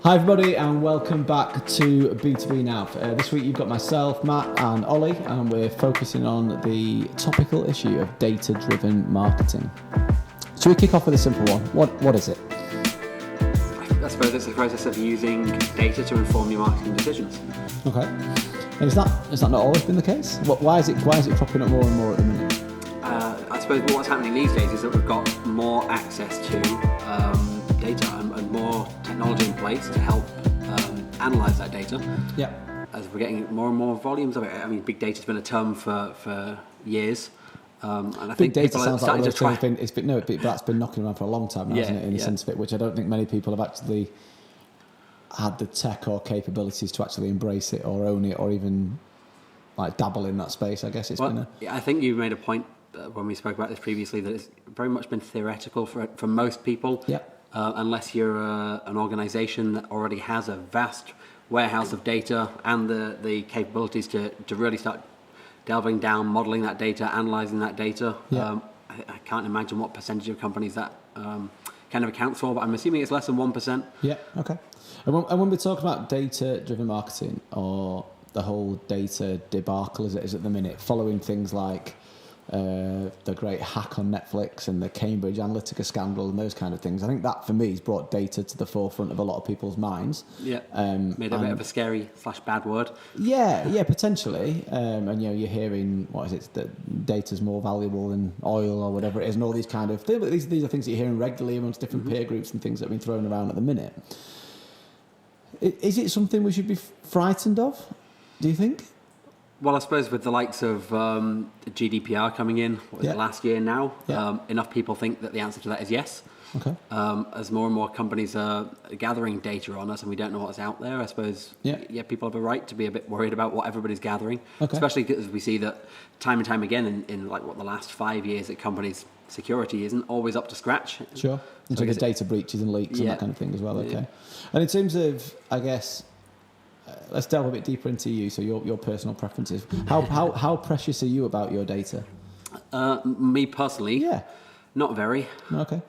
Hi everybody and welcome back to B2B NAV. This week you've got myself, Matt and Ollie, and we're focusing on the topical issue of data-driven marketing. Should we kick off with a simple one? What is it? I suppose it's the process of using data to inform your marketing decisions. Okay. And has that not always been the case? Why is it cropping up more and more at the minute? I suppose what's happening these days is that we've got more access to data and more technology in place to help analyse that data. Yeah. As we're getting more and more volumes of it. I mean, big data's been a term for years. And I think big data people sounds are like starting to try. but that's been knocking around for a long time now, hasn't it? In the sense of it, which I don't think many people have actually had the tech or capabilities to actually embrace it or own it or even like dabble in that space. I guess I think you made a point when we spoke about this previously that it's very much been theoretical for most people. Yeah. Unless you're an organisation that already has a vast warehouse of data and the capabilities to really start delving down, modelling that data, analysing that data. Yeah. I can't imagine what percentage of companies that kind of accounts for, but I'm assuming it's less than 1%. Yeah, okay. And when we talk about data-driven marketing or the whole data debacle as it is at the minute, following things like the great hack on Netflix and the Cambridge Analytica scandal and those kind of things, I think that for me has brought data to the forefront of a lot of people's minds. Yeah, made a bit of a scary / bad word. Yeah, potentially. And you're hearing, that data's more valuable than oil or whatever it is, and all these kind of things. These are things that you're hearing regularly amongst different peer groups and things that have been thrown around at the minute. Is it something we should be frightened of, do you think? Well, I suppose with the likes of GDPR coming in, last year now, enough people think that the answer to that is yes. Okay. As more and more companies are gathering data on us and we don't know what's out there, I suppose people have a right to be a bit worried about what everybody's gathering, especially because we see that time and time again in the last 5 years that companies' security isn't always up to scratch. Sure. In terms of data breaches and leaks and that kind of thing as well, okay. Yeah. And in terms of, I guess, let's delve a bit deeper into you, so your personal preferences. How precious are you about your data? Me personally, not very. Okay.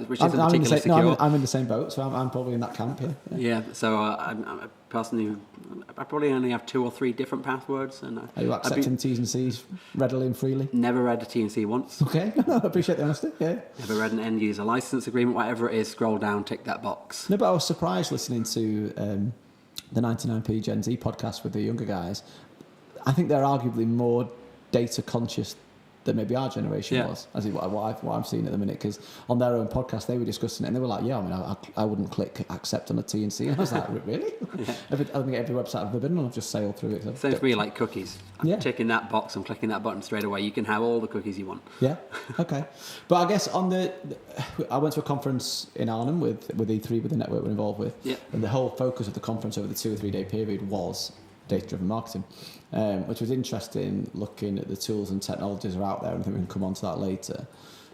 Which isn't particularly secure. I'm in the same boat, so I'm probably in that camp here. Yeah, so I'm a person who I probably only have 2 or 3 different passwords. And are you accepting T's and C's readily and freely? Never read a T and C once. Okay, I appreciate the honesty. Yeah. Never read an end user license agreement, whatever it is. Scroll down, tick that box. No, but I was surprised listening to the 99p Gen Z podcast with the younger guys. I think they're arguably more data conscious than maybe our generation was, as what I've seen at the minute, because on their own podcast they were discussing it and they were like, I wouldn't click accept on a T&C. And I was like, really? I think every website I've ever been on, I've just sailed through it. Same for me, like cookies. I'm ticking that box, I'm clicking that button straight away. You can have all the cookies you want. Yeah, okay. But I guess I went to a conference in Arnhem with E3, with the network we're involved with, and the whole focus of the conference over the 2 or 3 day period was data-driven marketing, which was interesting, looking at the tools and technologies that are out there, and I think we can come on to that later.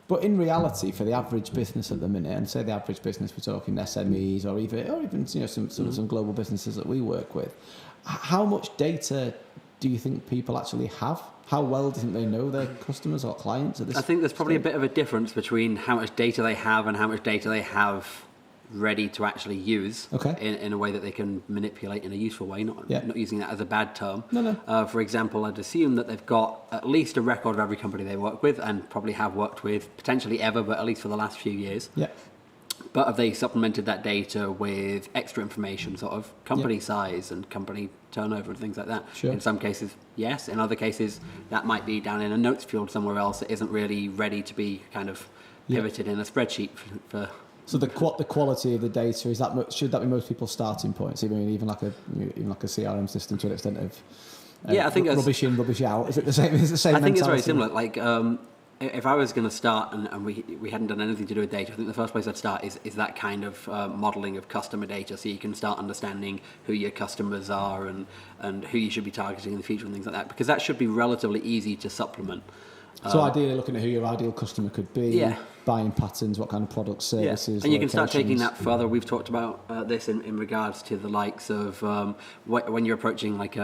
But in reality, for the average business at the minute, and say the average business, we're talking SMEs or even some global businesses that we work with, how much data do you think people actually have? How well do you think they know their customers or clients at this? I think there's probably a bit of a difference between how much data they have and how much data they have ready to actually use in a way that they can manipulate in a useful way, not using that as a bad term. No. For example, I'd assume that they've got at least a record of every company they work with and probably have worked with, potentially ever, but at least for the last few years. Yeah. But have they supplemented that data with extra information, sort of company size and company turnover and things like that? Sure. In some cases, yes. In other cases, that might be down in a notes field somewhere else that isn't really ready to be kind of pivoted in a spreadsheet for. So the quality of the data, should that be most people's starting points? Even like a CRM system to an extent of I think rubbish in, rubbish out. Is it the same? Is it the same? I think it's very similar. Like if I was going to start and we hadn't done anything to do with data, I think the first place I'd start is that kind of modelling of customer data, so you can start understanding who your customers are and who you should be targeting in the future and things like that, because that should be relatively easy to supplement. So ideally looking at who your ideal customer could be, buying patterns, what kind of products, services, and you can start taking that further. We've talked about this in regards to the likes of when you're approaching like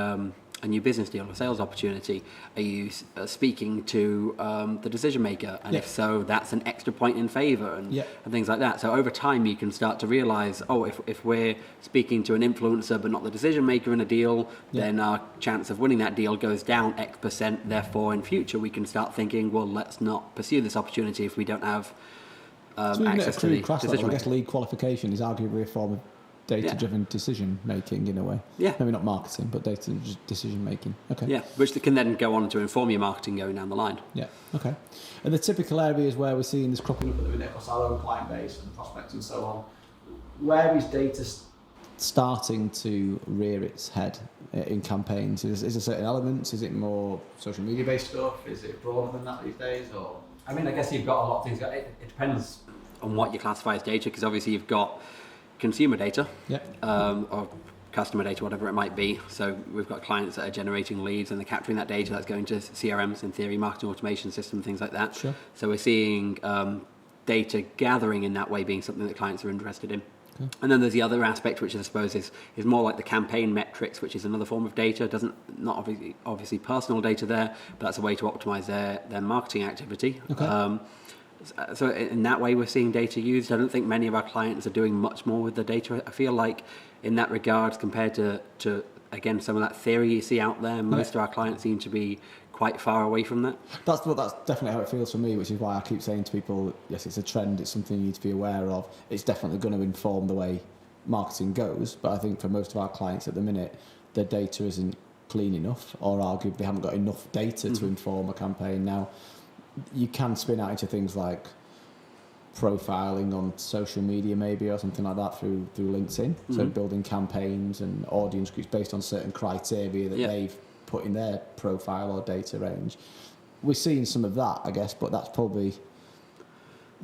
a new business deal, a sales opportunity? Are you speaking to the decision maker? And if so, that's an extra point in favour and things like that. So over time, you can start to realise, if we're speaking to an influencer but not the decision maker in a deal, then our chance of winning that deal goes down X%. Therefore, in future, we can start thinking, well, let's not pursue this opportunity if we don't have access to the decision. I guess lead qualification is arguably a form of data-driven decision making in a way. Yeah. Maybe not marketing, but data decision making. Okay. Yeah, which can then go on to inform your marketing going down the line. Yeah. Okay. And the typical areas where we're seeing this cropping up at the minute across our own client base and prospects and so on, where is data starting to rear its head in campaigns? Is there certain elements? Is it more social media based stuff? Is it broader than that these days? Or I mean, I guess you've got a lot of things. It depends on what you classify as data, because obviously you've got consumer data, or customer data, whatever it might be. So we've got clients that are generating leads and they're capturing that data that's going to CRMs, in theory, marketing automation systems, things like that. Sure. So we're seeing data gathering in that way being something that clients are interested in. Okay. And then there's the other aspect, which I suppose is more like the campaign metrics, which is another form of data. Not obviously personal data there, but that's a way to optimize their marketing activity. Okay. So in that way, we're seeing data used. I don't think many of our clients are doing much more with the data. I feel like in that regard, compared to again, some of that theory you see out there, most of our clients seem to be quite far away from that. That's definitely how it feels for me, which is why I keep saying to people, yes, it's a trend, it's something you need to be aware of. It's definitely going to inform the way marketing goes, but I think for most of our clients at the minute, their data isn't clean enough, or arguably they haven't got enough data to inform a campaign. Now, you can spin out into things like profiling on social media maybe, or something like that through LinkedIn. So building campaigns and audience groups based on certain criteria that they've put in their profile or data range. We're seeing some of that, I guess, but that's probably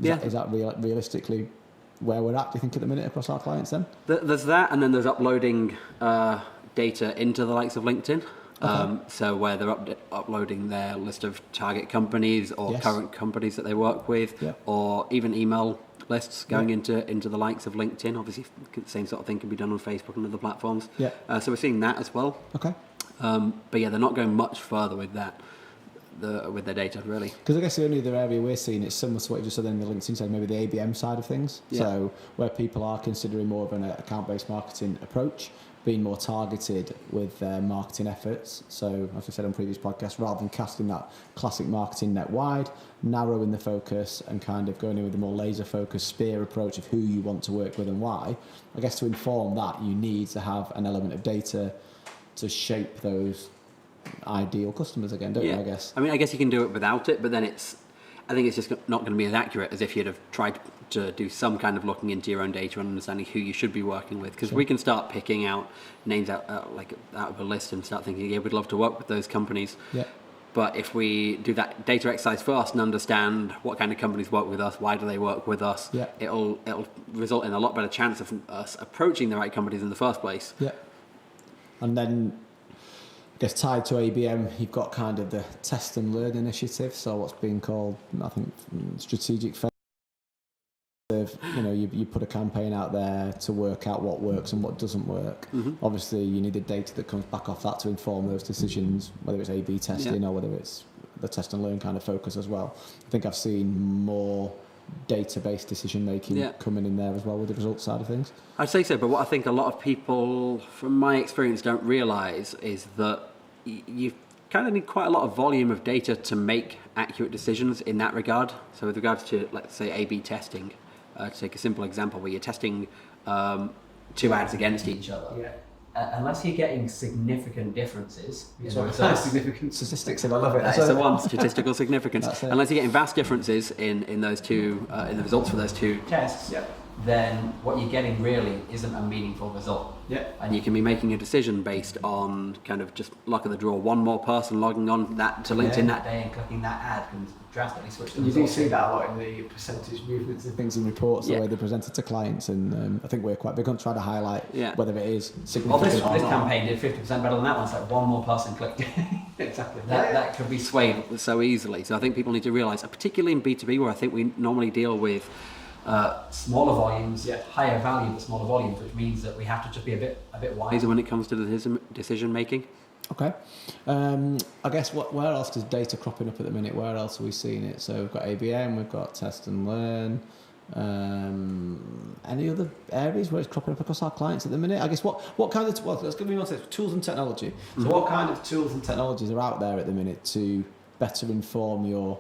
is that realistically where we're at, do you think, at the minute across our clients then? There's that, and then there's uploading data into the likes of LinkedIn. So where they're uploading their list of target companies or current companies that they work with, or even email lists going into the likes of LinkedIn. Obviously, the same sort of thing can be done on Facebook and other platforms. So we're seeing that as well. Okay. But they're not going much further with that, with their data, really. Because I guess the only other area we're seeing is similar to what you just said in the LinkedIn side, maybe the ABM side of things. So where people are considering more of an account-based marketing approach, being more targeted with their marketing efforts. So, as I said on previous podcasts, rather than casting that classic marketing net wide, narrowing the focus and kind of going in with a more laser-focused spear approach of who you want to work with and why. I guess to inform that, you need to have an element of data to shape those ideal customers again, don't you, I guess? I mean, I guess you can do it without it, but then I think it's just not going to be as accurate as if you'd have tried to do some kind of looking into your own data and understanding who you should be working with. Because we can start picking out names out of a list and start thinking, we'd love to work with those companies. But if we do that data exercise first and understand what kind of companies work with us, why do they work with us, it'll result in a lot better chance of us approaching the right companies in the first place. And then, I guess tied to ABM, you've got kind of the test and learn initiative, so what's being called, I think, strategic phase. You put a campaign out there to work out what works and what doesn't work. Obviously, you need the data that comes back off that to inform those decisions, whether it's A/B testing or whether it's the test and learn kind of focus as well. I think I've seen more data-based decision making coming in there as well with the results side of things. I'd say so, but what I think a lot of people, from my experience, don't realise is that you kind of need quite a lot of volume of data to make accurate decisions in that regard. So with regards to, let's say, A/B testing, to take a simple example where you're testing two ads against each other. Unless you're getting significant differences, significant statistics, and I love it. That's the one, statistical significance. Unless you're getting vast differences in those two, in the results for those two tests, then what you're getting really isn't a meaningful result. And you can be making a decision based on kind of just luck of the draw. One more person logging on to LinkedIn that day and clicking that ad can drastically switch the results. You do see that a lot in the percentage movements and things in reports, the way they're presented to clients, and I think we're quite big on trying to highlight whether it is significant this campaign did 50% better than that one, so like one more person clicked. Exactly. That could be swayed so easily. So I think people need to realise, particularly in B2B, where I think we normally deal with smaller volumes, higher value but smaller volumes, which means that we have to just be a bit wiser when it comes to the decision making. Okay. I guess where else does data cropping up at the minute? Where else are we seeing it? So we've got ABM, we've got test and learn. Any other areas where it's cropping up across our clients at the minute? I guess what kind of let's give me one second. Tools and technology. So what kind of tools and technologies are out there at the minute to better inform your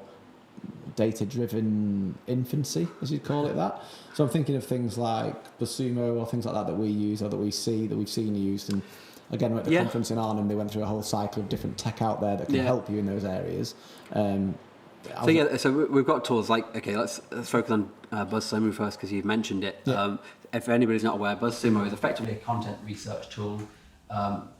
data-driven infancy, as you'd call it that? So I'm thinking of things like Buzzsumo or things like that we use or that we've seen used. And again, at the conference in Arnhem, they went through a whole cycle of different tech out there that can help you in those areas. So we've got tools like, okay, let's focus on Buzzsumo first because you've mentioned it. Yeah. If anybody's not aware, Buzzsumo is effectively a content research tool,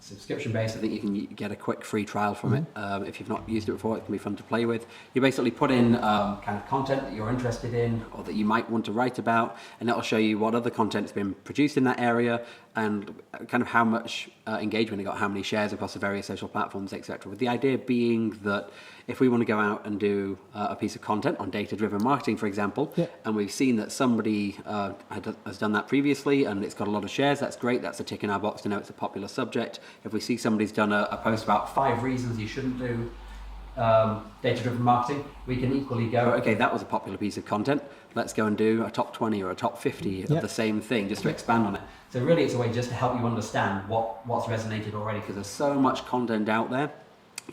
subscription based. I think you can get a quick free trial from it. If you've not used it before, it can be fun to play with. You basically put in kind of content that you're interested in or that you might want to write about, and it'll show you what other content's been produced in that area and kind of how much engagement it got, how many shares across the various social platforms, etc. With the idea being that if we want to go out and do a piece of content on data-driven marketing, for example, and we've seen that somebody has done that previously and it's got a lot of shares, that's great. That's a tick in our box to know it's a popular subject. If we see somebody's done a post about 5 reasons you shouldn't do data-driven marketing, we can equally go, okay, that was a popular piece of content. Let's go and do a top 20 or a top 50 of the same thing just to expand on it. So really it's a way just to help you understand what's resonated already, because there's so much content out there.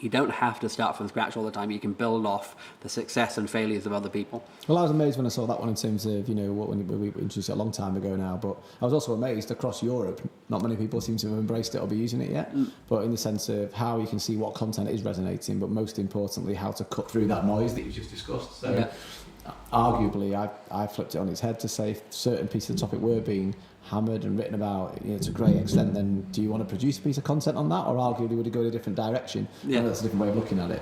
You don't have to start from scratch all the time. You can build off the success and failures of other people. Well, I was amazed when I saw that one in terms of, when we introduced it a long time ago now, but I was also amazed across Europe. Not many people seem to have embraced it or be using it yet, but in the sense of how you can see what content is resonating, but most importantly, how to cut through that noise that you just discussed. So arguably, I flipped it on its head to say if certain pieces of the topic were being hammered and written about to a great extent, then do you want to produce a piece of content on that, or arguably would it go in a different direction? That's a different way of looking at it.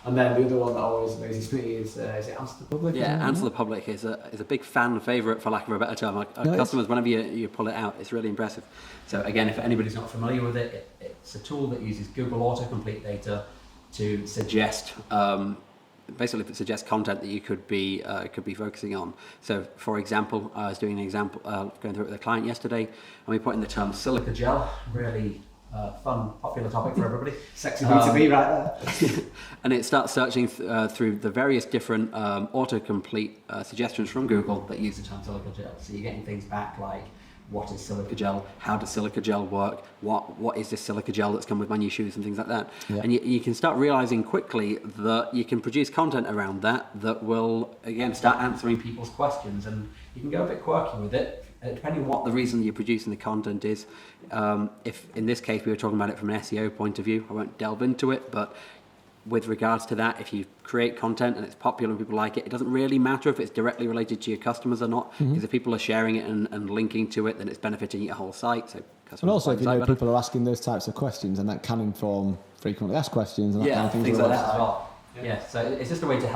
And then the other one that always amazes me is it Answer the Public? Answer the Public is a big fan favourite, for lack of a better term. Customers, whenever you pull it out, it's really impressive. So again, if anybody's not familiar with it, it's a tool that uses Google autocomplete data to suggest content that you could be focusing on. So, for example, I was doing an example, going through it with a client yesterday, and we put in the term silica gel, really fun, popular topic for everybody. Sexy B2B right there. And it starts searching through the various different autocomplete suggestions from Google that use the term silica gel. So you're getting things back like, what is silica gel? How does silica gel work? What is this silica gel that's come with my new shoes and things like that? Yeah. And you can start realizing quickly that you can produce content around that will, again, start answering people's questions. And you can go a bit quirky with it, depending on what the reason you're producing the content is. If in this case we were talking about it from an SEO point of view, I won't delve into it, but with regards to that, if you create content and it's popular and people like it, it doesn't really matter if it's directly related to your customers or not, because if people are sharing it and linking to it, then it's benefiting your whole site. So and also, if people are asking those types of questions, and that can inform frequently asked questions and that kind of things like that as well. Yeah, so it's just a way to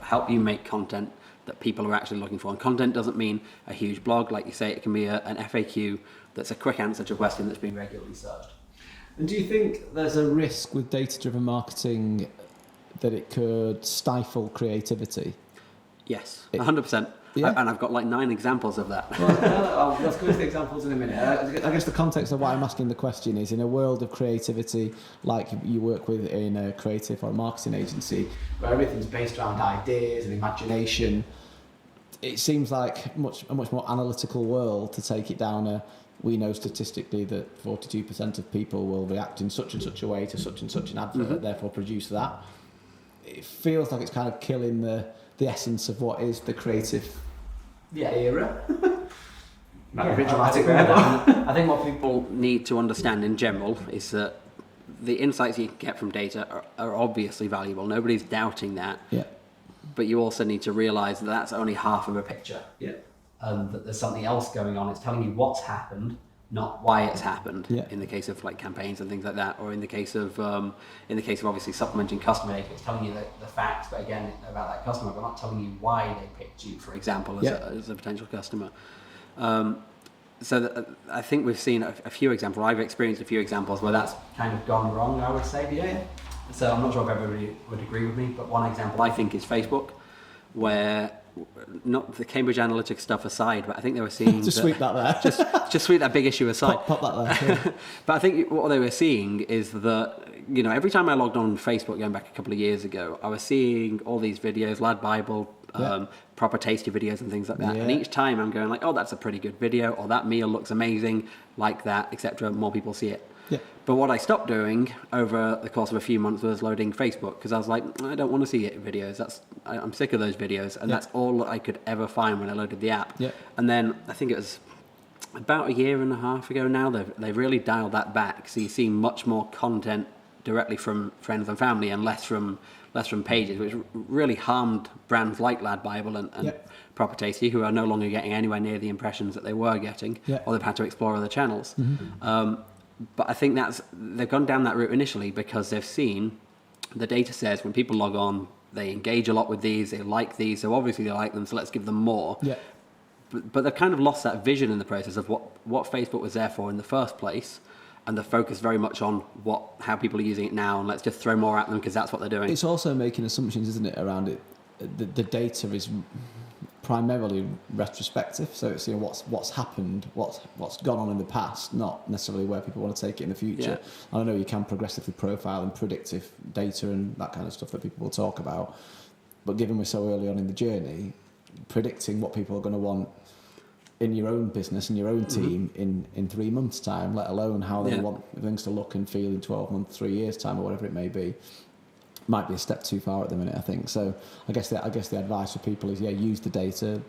help you make content that people are actually looking for. And content doesn't mean a huge blog, like you say. It can be an FAQ that's a quick answer to a question that's being regularly searched. And do you think there's a risk with data-driven marketing that it could stifle creativity? Yes, 100%. Yeah. And I've got like 9 examples of that. Well, let's go to the examples in a minute. I guess the context of why I'm asking the question is, in a world of creativity, like you work with in a creative or a marketing agency, where everything's based around ideas and imagination, it seems like a much more analytical world to take it down we know statistically that 42% of people will react in such and such a way to such and such an advert, therefore produce that. It feels like it's kind of killing the essence of what is the creative era. I think what people need to understand in general is that the insights you can get from data are obviously valuable. Nobody's doubting that. Yeah. But you also need to realise that that's only half of a picture. Yeah. That there's something else going on. It's telling you what's happened, not why it's happened. Yeah. In the case of like campaigns and things like that, or in the case of obviously supplementing customer data, it's telling you the facts, but again about that customer, but not telling you why they picked you, for example, as a potential customer. I think we've seen a few examples. I've experienced a few examples where that's kind of gone wrong, I would say. Yeah. So I'm not sure if everybody would agree with me, but one example I think is Facebook, where not the Cambridge Analytica stuff aside, but I think they were seeing just sweep that there. just sweep that big issue aside. Pop that there. Yeah. But I think what they were seeing is that, you know, every time I logged on Facebook going back a couple of years ago, I was seeing all these videos, Lad Bible, proper tasty videos and things like that. Yeah. And each time I'm going like, oh, that's a pretty good video, or that meal looks amazing, like that, etc. More people see it. Yeah. But what I stopped doing over the course of a few months was loading Facebook, because I was like, I don't want to see it videos. I'm sick of those videos, and that's all I could ever find when I loaded the app. Yeah. And then I think it was about a year and a half ago now, they've really dialed that back. So you see much more content directly from friends and family, and less from pages, which really harmed brands like Lad Bible and Proper Tasty, who are no longer getting anywhere near the impressions that they were getting, or they've had to explore other channels. Mm-hmm. But I think they've gone down that route initially because they've seen the data says when people log on, they engage a lot with these, they like these, so obviously they like them, so let's give them more. Yeah. But they've kind of lost that vision in the process of what Facebook was there for in the first place, and the focus very much on how people are using it now, and let's just throw more at them because that's what they're doing. It's also making assumptions, isn't it, around it. The data is primarily retrospective, so it's what's happened, what's gone on in the past, not necessarily where people want to take it in the future. I know you can progressively profile and predictive data and that kind of stuff that people will talk about, but given we're so early on in the journey, predicting what people are going to want in your own business and your own team in 3 months' time, let alone how they want things to look and feel in 12 months, 3 years' time, or whatever it may be, might be a step too far at the minute, I think. So I guess the advice for people is, use the data,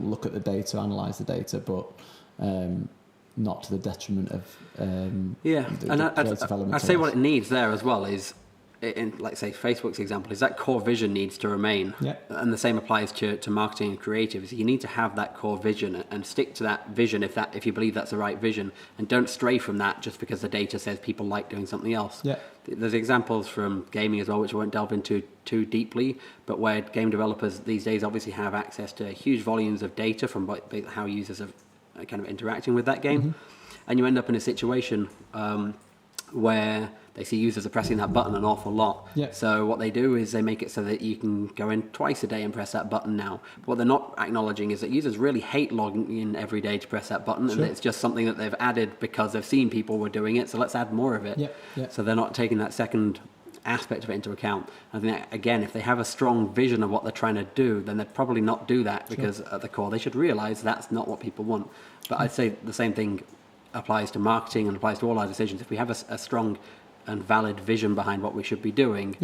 look at the data, analyse the data, but not to the detriment of I'd say what it needs there as well is, in, like say Facebook's example, is that core vision needs to remain, and the same applies to marketing and creative. So you need to have that core vision and stick to that vision if you believe that's the right vision, and don't stray from that just because the data says people like doing something else. There's examples from gaming as well, which I won't delve into too deeply, but where game developers these days obviously have access to huge volumes of data from how users are kind of interacting with that game, and you end up in a situation where they see users are pressing that button an awful lot. So what they do is they make it so that you can go in twice a day and press that button now. But what they're not acknowledging is that users really hate logging in every day to press that button, and it's just something that they've added because they've seen people were doing it, so let's add more of it. So they're not taking that second aspect of it into account. I think that, again, if they have a strong vision of what they're trying to do, then they'd probably not do that, because at the core they should realise that's not what people want. But I'd say the same thing applies to marketing and applies to all our decisions. If we have a strong and valid vision behind what we should be doing,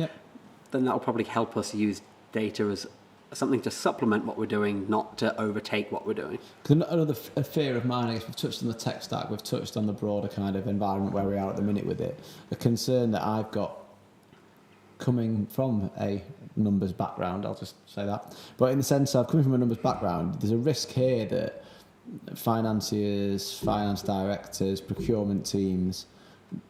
then that will probably help us use data as something to supplement what we're doing, not to overtake what we're doing. Another fear of mine, I guess we've touched on the tech stack, we've touched on the broader kind of environment where we are at the minute with it. A concern that I've got, coming from a numbers background, I'll just say that, but in the sense of coming from a numbers background, there's a risk here that financiers, finance directors, procurement teams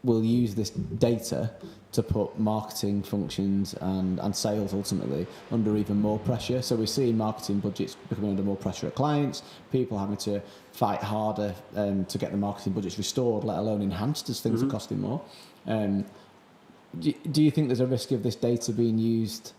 will use this data to put marketing functions and sales ultimately under even more pressure. So we're seeing marketing budgets becoming under more pressure at clients, people having to fight harder to get the marketing budgets restored, let alone enhanced, as things are costing more. Do you think there's a risk of this data being used,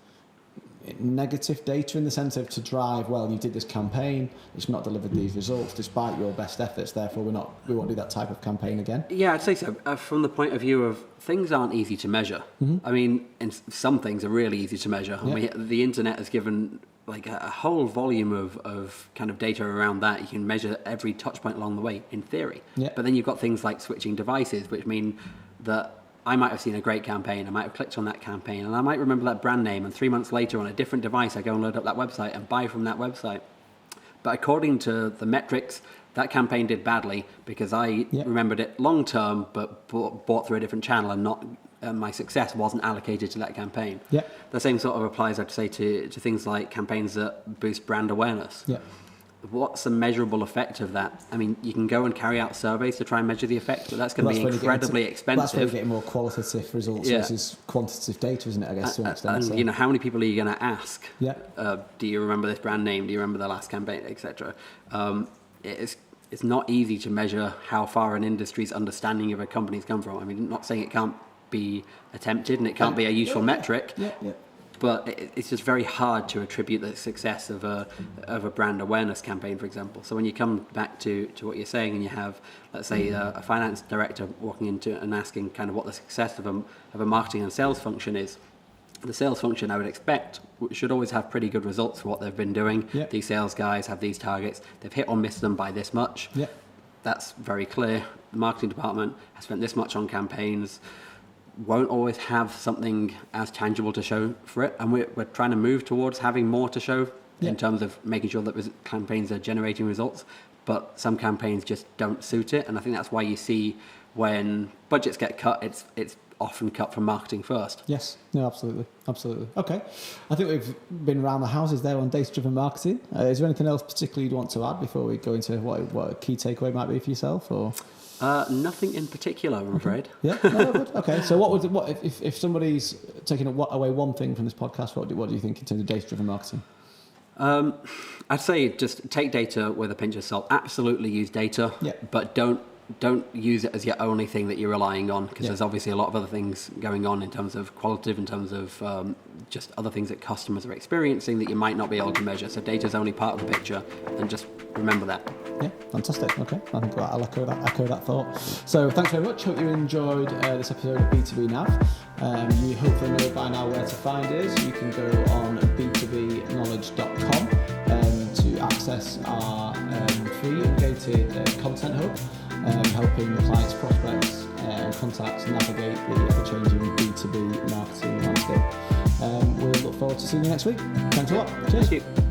negative data, in the sense of to drive, well, you did this campaign, it's not delivered these results despite your best efforts, therefore we won't do that type of campaign again? Yeah, I'd say so. From the point of view of things aren't easy to measure. I mean, and some things are really easy to measure. I mean, the internet has given like a whole volume of kind of data around that. You can measure every touch point along the way in theory. But then you've got things like switching devices, which mean that I might have seen a great campaign, I might have clicked on that campaign, and I might remember that brand name, and 3 months later on a different device I go and load up that website and buy from that website. But according to the metrics, that campaign did badly because I remembered it long term, but bought through a different channel, and not my success wasn't allocated to that campaign. The same sort of applies, I'd say, to things like campaigns that boost brand awareness. What's the measurable effect of that? I mean, you can go and carry out surveys to try and measure the effect, but that's going to be incredibly expensive. That's where you're getting more qualitative results versus quantitative data, isn't it, I guess, to an extent. And, you know, how many people are you going to ask? Do you remember this brand name? Do you remember the last campaign, etc.? It's not easy to measure how far an industry's understanding of a company's come from. I mean, I'm not saying it can't be attempted and it can't be a useful metric. but it's just very hard to attribute the success of a brand awareness campaign, for example. So when you come back to what you're saying, and you have, let's say, a finance director walking into and asking kind of what the success of a marketing and sales function is, the sales function, I would expect, should always have pretty good results for what they've been doing. Yep. These sales guys have these targets. They've hit or missed them by this much. Yep. That's very clear. The marketing department has spent this much on campaigns. Won't always have something as tangible to show for it, and we're trying to move towards having more to show in terms of making sure that campaigns are generating results, but some campaigns just don't suit it, and I think that's why you see when budgets get cut, it's often cut from marketing first. Yes, no, absolutely. Okay, I think we've been around the houses there on data-driven marketing. Is there anything else particularly you'd want to add before we go into what a key takeaway might be for yourself, or? Nothing in particular, I'm afraid. Yeah, no, good. Okay, so what if somebody's taking away one thing from this podcast? What do you think in terms of data-driven marketing? I'd say just take data with a pinch of salt. Absolutely use data, but don't use it as your only thing that you're relying on, because there's obviously a lot of other things going on in terms of qualitative, in terms of just other things that customers are experiencing that you might not be able to measure. So data is only part of the picture, and just remember that. Yeah, fantastic. Okay, I think I'll echo that thought. So thanks very much. Hope you enjoyed this episode of B2B NAV. You hopefully know by now where to find us. You can go on b2bknowledge.com to access our free and gated content hub, helping clients, prospects and contacts navigate the ever-changing B2B marketing landscape. We'll look forward to seeing you next week. Thanks a lot. Cheers. Thank you.